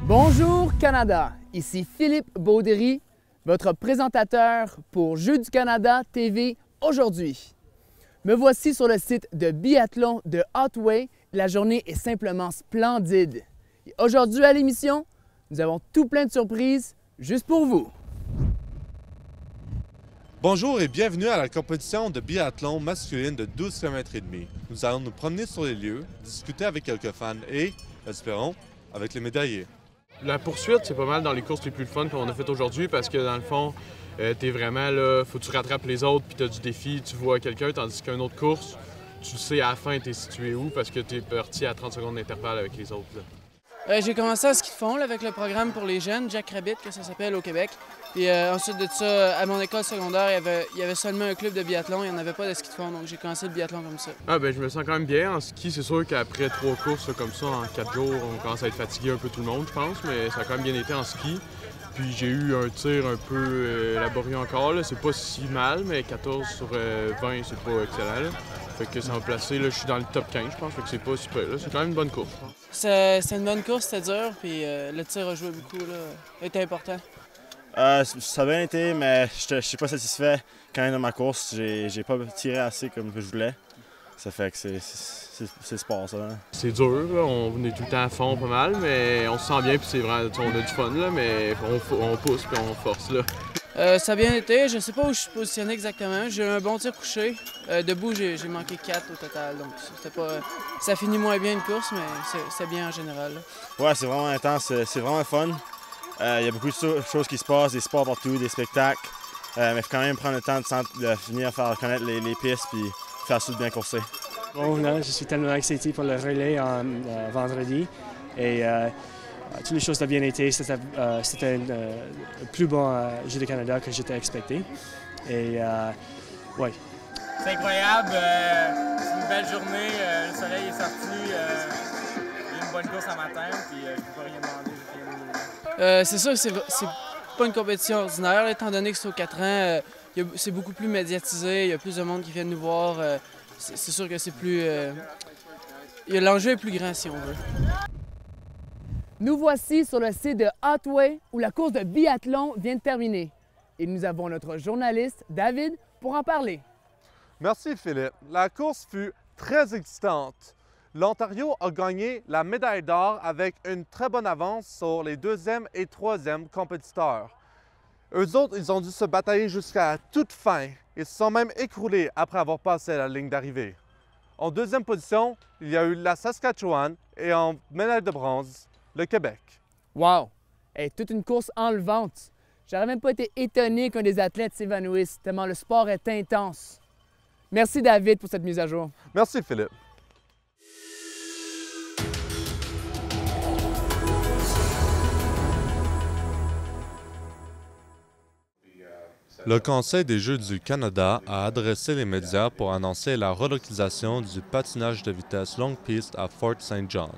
Bonjour Canada, ici Philippe Baudry, votre présentateur pour Jeux du Canada TV aujourd'hui. Me voici sur le site de biathlon de Otway. La journée est simplement splendide. Et aujourd'hui à l'émission, nous avons tout plein de surprises juste pour vous. Bonjour et bienvenue à la compétition de biathlon masculine de 12 km et demi. Nous allons nous promener sur les lieux, discuter avec quelques fans et, espérons, avec les médaillés. La poursuite, c'est pas mal dans les courses les plus fun qu'on a faites aujourd'hui parce que dans le fond, t'es vraiment là, faut que tu rattrapes les autres puis t'as du défi, tu vois quelqu'un, tandis qu'une autre course, tu sais à la fin t'es situé où parce que t'es parti à 30 secondes d'intervalle avec les autres. J'ai commencé en ski de fond là, avec le programme pour les jeunes, Jack Rabbit, que ça s'appelle au Québec. Puis ensuite de ça, à mon école secondaire, il y avait seulement un club de biathlon, il n'y en avait pas de ski de fond, donc j'ai commencé le biathlon comme ça. Je me sens quand même bien en ski. C'est sûr qu'après 3 courses là, comme ça, en 4 jours, on commence à être fatigué un peu tout le monde, je pense, mais ça a quand même bien été en ski. Puis j'ai eu un tir un peu laborieux encore, c'est pas si mal, mais 14 sur 20, c'est pas excellent. Là. Fait que ça m'a placé, là, je suis dans le top 15, je pense, fait que c'est pas super. C'est quand même une bonne course. C'est une bonne course, c'était dur, puis le tir a joué beaucoup, là, était important. Ça a bien été, mais je suis pas satisfait quand même de ma course. J'ai pas tiré assez comme je voulais. Ça fait que c'est sport, ça. Hein. C'est dur, là. On est tout le temps à fond pas mal, mais on se sent bien, puis c'est vrai, on a du fun, là, mais on pousse puis on force. Là. Ça a bien été, je sais pas où je suis positionné exactement. J'ai eu un bon tir couché. Debout, j'ai manqué 4 au total, donc ça finit moins bien une course, mais c'est bien en général. Là. Ouais, c'est vraiment intense, c'est vraiment fun. Il y a beaucoup de choses qui se passent, des sports partout, des spectacles. Mais il faut quand même prendre le temps de finir, faire connaître les pistes puis faire ça de bien courser. Bon, là, je suis tellement excité pour le relais vendredi. Et toutes les choses ont bien été. C'était le plus bon Jeu du Canada que j'étais expecté. Et ouais. C'est incroyable. C'est une belle journée. Le soleil est sorti. Il y a une bonne course à matin. Puis je ne peux pas rien demander. C'est sûr que c'est pas une compétition ordinaire, là, étant donné que c'est aux 4 ans. C'est beaucoup plus médiatisé. Il y a plus de monde qui vient nous voir. C'est sûr que c'est plus... L'enjeu est plus grand, si on veut. Nous voici sur le site de Otway où la course de biathlon vient de terminer. Et nous avons notre journaliste, David, pour en parler. Merci Philippe. La course fut très excitante. L'Ontario a gagné la médaille d'or avec une très bonne avance sur les 2e et 3e compétiteurs. Eux autres, ils ont dû se batailler jusqu'à la toute fin. Ils se sont même écroulés après avoir passé la ligne d'arrivée. En 2e position, il y a eu la Saskatchewan et en médaille de bronze, le Québec. Wow! Hey, toute une course enlevante. J'aurais même pas été étonné qu'un des athlètes s'évanouisse, tellement le sport est intense. Merci David pour cette mise à jour. Merci Philippe. Le Conseil des Jeux du Canada a adressé les médias pour annoncer la relocalisation du patinage de vitesse longue piste à Fort St. John.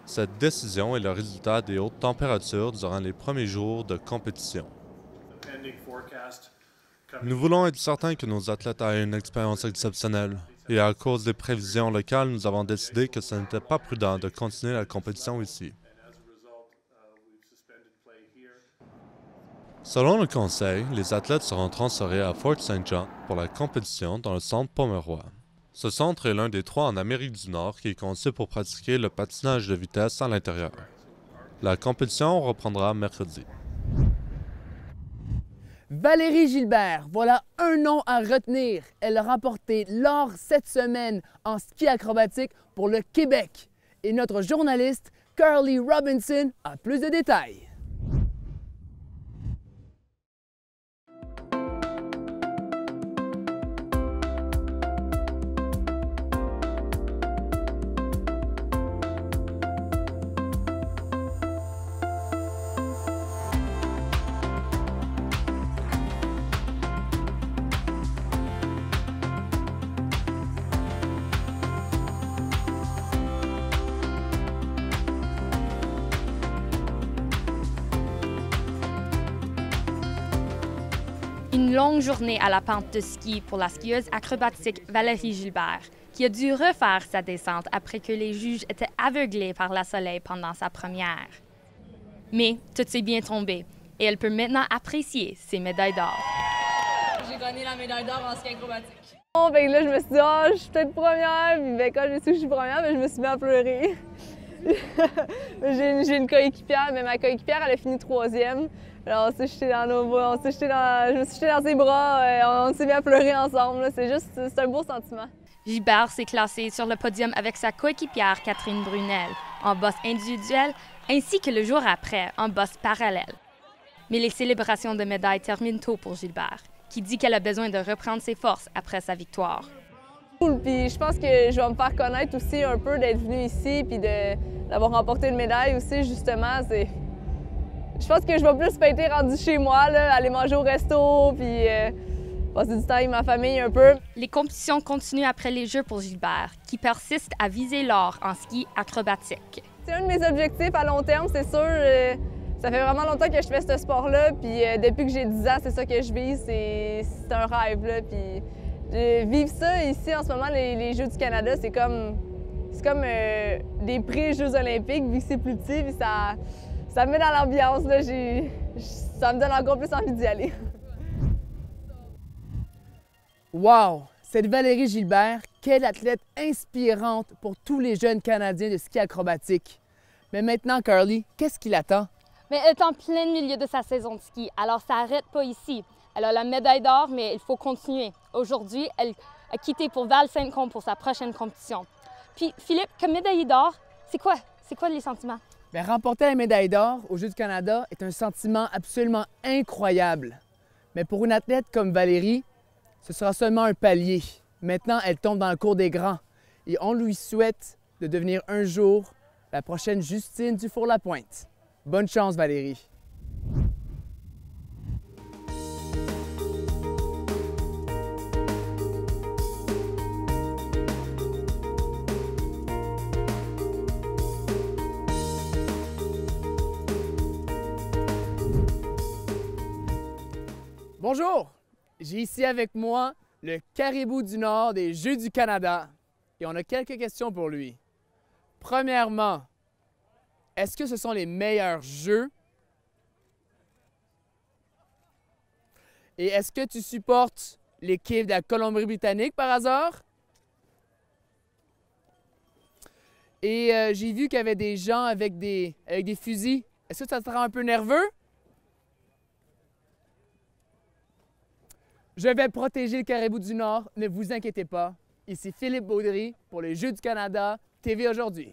Cette décision est le résultat des hautes températures durant les premiers jours de compétition. Nous voulons être certains que nos athlètes aient une expérience exceptionnelle. Et à cause des prévisions locales, nous avons décidé que ce n'était pas prudent de continuer la compétition ici. Selon le Conseil, les athlètes seront transférés à Fort St. John pour la compétition dans le centre Pomeroy. Ce centre est l'un des 3 en Amérique du Nord qui est conçu pour pratiquer le patinage de vitesse à l'intérieur. La compétition reprendra mercredi. Valérie Gilbert, voilà un nom à retenir. Elle a remporté l'or cette semaine en ski acrobatique pour le Québec. Et notre journaliste, Carly Robinson, a plus de détails. Une longue journée à la pente de ski pour la skieuse acrobatique Valérie Gilbert, qui a dû refaire sa descente après que les juges étaient aveuglés par le soleil pendant sa première. Mais tout s'est bien tombé et elle peut maintenant apprécier ses médailles d'or. J'ai gagné la médaille d'or en ski acrobatique. Bon, ben là, je me suis dit, ah, je suis peut-être première. Puis ben, quand j'ai su que je suis première, ben, je me suis mis à pleurer. j'ai une coéquipière, mais ma coéquipière, elle a fini 3e. Alors, je me suis jeté dans ses bras, on s'est mis à pleurer ensemble. C'est un beau sentiment. Gilbert s'est classé sur le podium avec sa coéquipière Catherine Brunel en bosse individuelle ainsi que le jour après en bosse parallèle. Mais les célébrations de médailles terminent tôt pour Gilbert, qui dit qu'elle a besoin de reprendre ses forces après sa victoire. Cool, puis je pense que je vais me faire connaître aussi un peu d'être venue ici puis d'avoir remporté une médaille aussi, justement. Je pense que je vais plus pas être rendue chez moi, là, aller manger au resto puis passer du temps avec ma famille un peu. Les compétitions continuent après les Jeux pour Gilbert, qui persiste à viser l'or en ski acrobatique. C'est un de mes objectifs à long terme, c'est sûr. Ça fait vraiment longtemps que je fais ce sport-là, puis depuis que j'ai 10 ans, c'est ça que je vise, c'est un rêve, là. Puis vivre ça ici en ce moment, les Jeux du Canada, c'est comme des pré-Jeux olympiques, vu que c'est plus petit, puis ça me met dans l'ambiance, là. Ça me donne encore plus envie d'y aller. Wow! Cette Valérie Gilbert, quelle athlète inspirante pour tous les jeunes Canadiens de ski acrobatique. Mais maintenant, Carly, qu'est-ce qui l'attend? Mais elle est en plein milieu de sa saison de ski, alors ça n'arrête pas ici. Elle a la médaille d'or, mais il faut continuer. Aujourd'hui, elle a quitté pour Val-Sainte-Combe pour sa prochaine compétition. Puis, Philippe, comme médaillé d'or, c'est quoi les sentiments? Bien, remporter la médaille d'or aux Jeux du Canada est un sentiment absolument incroyable. Mais pour une athlète comme Valérie, ce sera seulement un palier. Maintenant, elle tombe dans le cours des grands et on lui souhaite de devenir un jour la prochaine Justine Dufour-Lapointe. Bonne chance, Valérie! Bonjour! J'ai ici avec moi le Caribou du Nord des Jeux du Canada et on a quelques questions pour lui. Premièrement, est-ce que ce sont les meilleurs jeux? Et est-ce que tu supportes l'équipe de la Colombie-Britannique par hasard? Et j'ai vu qu'il y avait des gens avec des fusils. Est-ce que ça te rend un peu nerveux? Je vais protéger le Caribou du Nord, ne vous inquiétez pas. Ici Philippe Baudry pour les Jeux du Canada, TV aujourd'hui.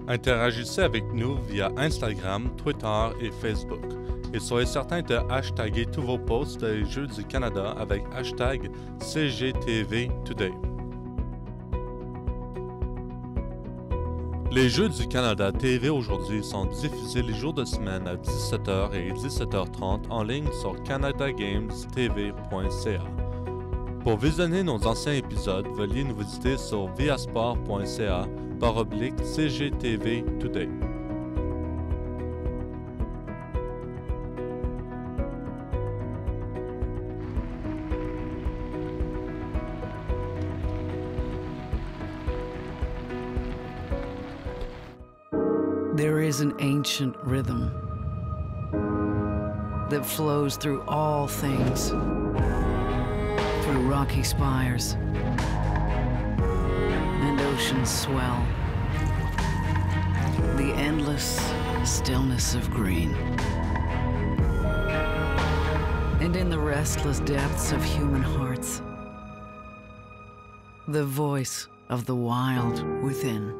Interagissez avec nous via Instagram, Twitter et Facebook. Et soyez certains de hashtaguer tous vos posts des Jeux du Canada avec hashtag CGTVToday. Les Jeux du Canada TV aujourd'hui sont diffusés les jours de semaine à 17h et 17h30 en ligne sur canadagamestv.ca. Pour visionner nos anciens épisodes, veuillez nous visiter sur viasport.ca/CGTV Today. There is an ancient rhythm that flows through all things, through rocky spires and ocean's swell, the endless stillness of green, and in the restless depths of human hearts, the voice of the wild within.